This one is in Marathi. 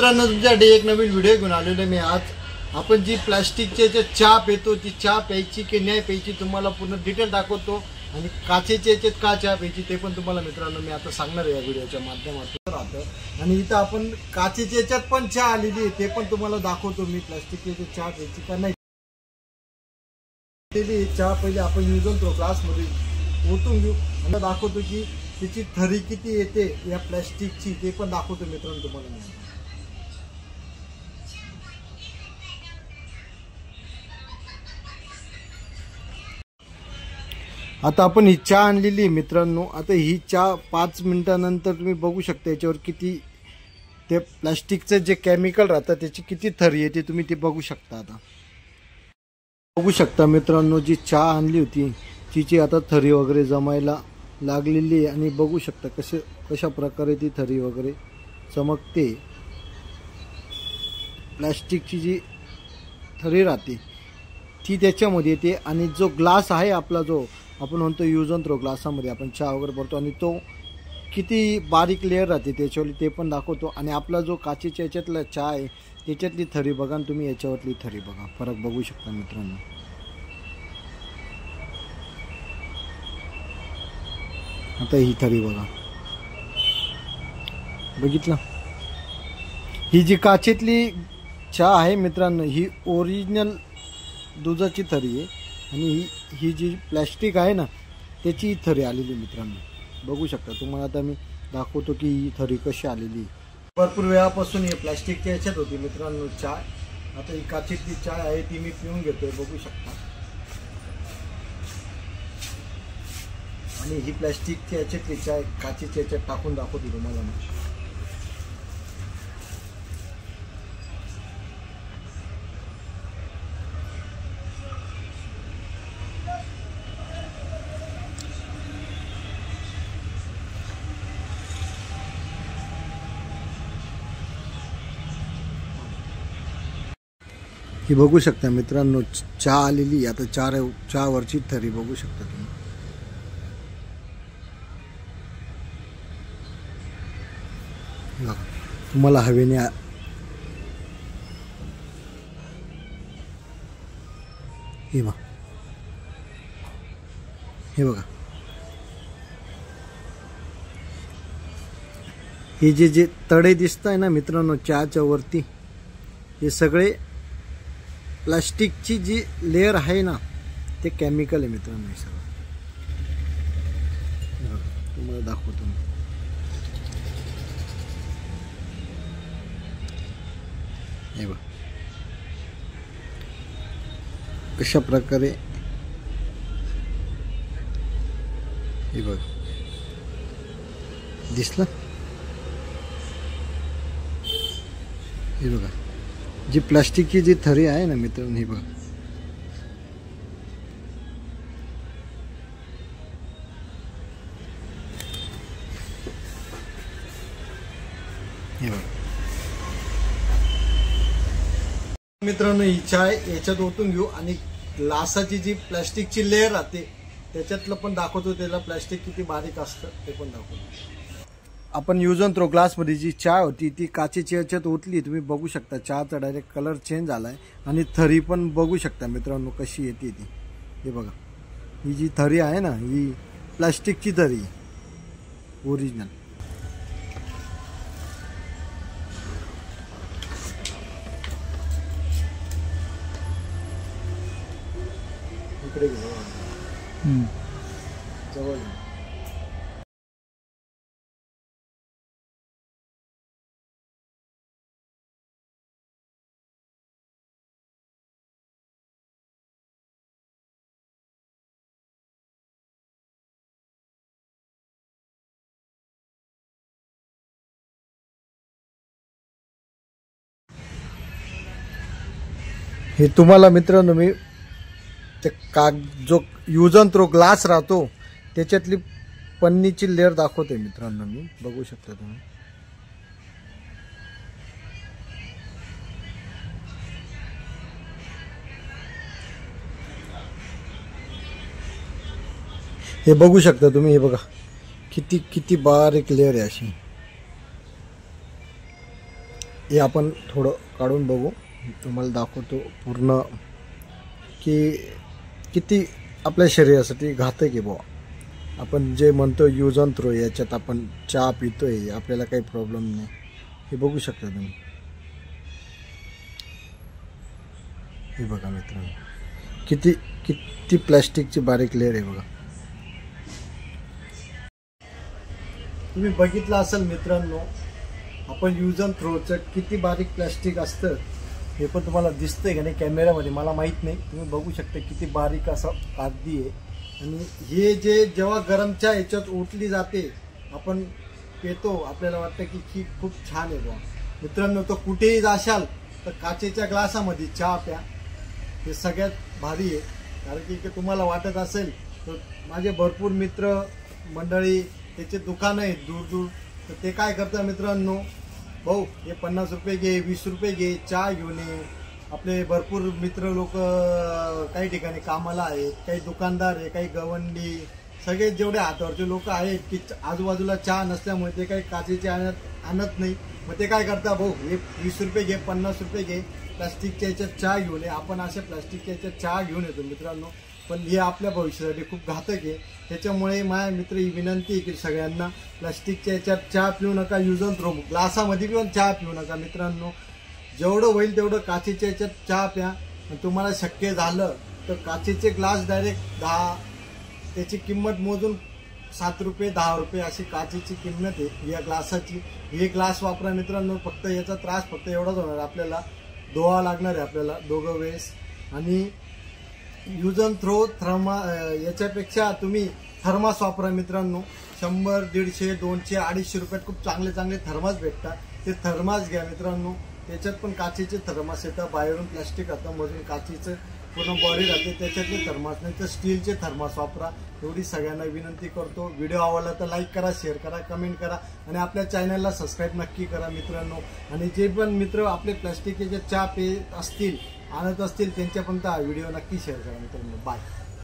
मित्रांनो, तुमच्यासाठी एक नवीन व्हिडिओ घेऊन आलेलो आहे मी आज. आपण जी प्लास्टिकचे जे चहा पितो ती चहा प्यायची की नाही प्यायची तुम्हाला पूर्ण डिटेल दाखवतो. आणि काचेचे याच्यात का चहा प्यायची ते पण तुम्हाला मित्रांनो मी आता सांगणार आहे या व्हिडिओच्या माध्यमातून राहतं. आणि इथं आपण काचेच्या याच्यात पण चहा आलेली आहे ते पण तुम्हाला दाखवतो मी. प्लास्टिकचे चहा प्यायची का नाही चहा पहिले आपण यूज अँड थ्रो ग्लासमध्ये ओतून घेऊ आणि दाखवतो की त्याची थरी किती येते या प्लास्टिकची ते पण दाखवतो मित्रांनो तुम्हाला. आता आपण ही चहा आणलेली आहे मित्रांनो. आता ही चहा 5 मिनिटानंतर तुम्ही बघू शकता याच्यावर किती ते प्लास्टिकचं जे केमिकल राहतं त्याची किती थरी येते तुम्ही ते बघू शकता. आता बघू शकता मित्रांनो, जी चहा आणली होती तिची आता थरी वगैरे जमायला लागलेली आहे. आणि बघू शकता कशा प्रकारे ती थरी वगैरे चमकते. प्लास्टिकची जी थरी राहते ती त्याच्यामध्ये येते. आणि जो ग्लास आहे आपला, जो आपण म्हणतो यूज अँड थ्रो ग्लासामध्ये आपण चहा वगैरे भरतो आणि तो किती बारीक लेअर राहते त्याच्यावर ते पण दाखवतो. आणि आपला जो काचेच्या याच्यातला चहा आहे त्याच्यातली थरी बघा आणि तुम्ही याच्यावरली थरी बघा, फरक बघू शकता मित्रांनो. आता ही थरी बघा, बघितलं. ही जी काचेतली चहा आहे मित्रांनो ही ओरिजिनल दुधाची थरी आहे. आणि ही जी प्लॅस्टिक आहे ना त्याची थरी आलेली मित्रांनो बघू शकता. तुम्हाला आता मी दाखवतो की ही थरी कशी आलेली. भरपूर वेळापासून ही प्लॅस्टिकच्या याच्यात होती मित्रांनो चहा. आता ही काचेतली चहा आहे ती मी पिऊन घेतोय बघू शकता. आणि ही प्लॅस्टिकच्या याच्यातली चहा काचेच्या याच्यात टाकून दाखवतो तुम्हाला मी. ही बघू शकता मित्रांनो चहा आलेली. आता चहावरची थरी बघू शकता तुम्ही. तुम्हाला हवेने हे बघा हे जे तडे दिसत आहे ना मित्रांनो चहाच्या वरती, हे सगळे प्लास्टिकची जी लेअर आहे ना ते केमिकल आहे मित्रांनो. हे सगळं तुम्हाला दाखवतो मी. हे बघ कशा प्रकारे, हे बघ दिसलं. हे बघा जी प्लास्टिकची जी थरी आहे ना मित्रांनो ही बघा. हे बघा मित्रांनो ही चहा याच्यात ओतून घेऊ. आणि ग्लासाची जी प्लास्टिकची लेअर राहते त्याच्यातलं पण दाखवतो. त्याला प्लास्टिक किती बारीक असतं ते पण दाखवतो. आपण यूज अँड थ्रो ग्लासमध्ये जी चहा होती ती काचेच्या याच्यात ओतली. तुम्ही बघू शकता चहाचा डायरेक्ट कलर चेंज झाला आहे. आणि थरी पण बघू शकता मित्रांनो कशी येते ती. हे बघा ही जी थरी आहे ना ही प्लास्टिकची थरी ओरिजिनल. इकडे जवळ हे तुम्हाला मित्रांनो मी ते जो यूज अँड थ्रो ग्लास राहतो त्याच्यातली पन्नीची लेअर दाखवते मित्रांनो मी. बघू शकता तुम्ही. हे बघू शकता तुम्ही. हे बघा किती किती बारीक लेअर आहे अशी. हे आपण थोडं काढून बघू, तुम्हाला दाखवतो पूर्ण की किती आपल्या शरीरासाठी घातक आहे बुवा. आपण जे म्हणतो यूज अँड थ्रो, याच्यात आपण चहा पितोय, आपल्याला काही प्रॉब्लेम नाही. हे बघू शकता तुम्ही, हे बघा मित्रांनो, किती किती प्लॅस्टिकची बारीक लेअर आहे बघा. तुम्ही बघितलं असेल मित्रांनो, आपण यूज अँड थ्रोचं किती बारीक प्लॅस्टिक असतं हे पण तुम्हाला दिसतंय का नाही कॅमेऱ्यामध्ये, मला माहीत नाही. तुम्ही बघू शकता किती बारीक असं कागदी आहे. आणि हे जे जेव्हा गरमच्या ह्याच्यात ओतली जाते, आपण पितो, आपल्याला वाटतं की ही खूप छान आहे बुवा. मित्रांनो, तो कुठेही जाशाल तर काचेच्या ग्लासामध्ये चहा प्या, हे सगळ्यात भारी आहे. कारण की तुम्हाला वाटत असेल तर माझे भरपूर मित्र मंडळी त्याचे दुकानं आहेत दूर दूर, तर ते काय करतात मित्रांनो, भाऊ हे 50 रुपये घे, 20 रुपये घे, चहा घेऊन ये. आपले भरपूर मित्र लोक काही ठिकाणी कामाला आहेत, काही दुकानदार आहे, काही गवंडी, सगळे जेवढे हातावरचे लोक आहेत की आजूबाजूला चहा नसल्यामुळे ते काही काचेचे आणत नाही. मग ते काय करतात, भाऊ हे 20 रुपये घे, 50 रुपये घे, प्लास्टिकच्या याच्यात चहा घेऊन ये. आपण अशा प्लास्टिकच्या याच्यात चहा घेऊन येतो मित्रांनो, पण हे आपल्या भविष्यासाठी खूप घातक आहे. त्याच्यामुळे माझ्या मित्र ही विनंती आहे की सगळ्यांना प्लास्टिकच्या याच्यात चहा पिऊ नका, यूज अँड थ्रो ग्लासामध्ये पण चहा पिऊ नका मित्रांनो. जेवढं होईल तेवढं काचेच्या याच्यात चहा प्या. आणि तुम्हाला शक्य झालं तर काचेचे ग्लास डायरेक्ट 10, त्याची किंमत मोजून 7 रुपये 10 रुपये अशी काचेची किंमत आहे या ग्लासाची. हे ग्लास वापरा मित्रांनो. फक्त याचा त्रास फक्त एवढाच होणार, आपल्याला धुवा लागणार आहे आपल्याला 2 वेळेस. आणि यूज अँड थ्रो याच्यापेक्षा तुम्ही थर्मास वापरा मित्रांनो. 100, 150, 200, 250 रुपयात खूप चांगले चांगले थर्मास भेटतात. ते थर्मास घ्या मित्रांनो. त्याच्यात पण काचेचे थर्मास येतात, बाहेरून प्लास्टिक राहतं, मधून काचेचं पूर्ण बॉडी राहते, त्याच्यातले थर्मास नाही तर स्टीलचे थर्मास वापरा. एवढी सगळ्यांना विनंती करतो. व्हिडिओ आवडला तर लाईक करा, शेअर करा, कमेंट करा आणि आपल्या चॅनलला सबस्क्राईब नक्की करा मित्रांनो. आणि जे पण मित्र आपले प्लास्टिकचे चहा पित असतील, आणत असतील, त्यांच्यापर्यंत हा व्हिडिओ नक्की शेअर करा मित्रांनो. बाय.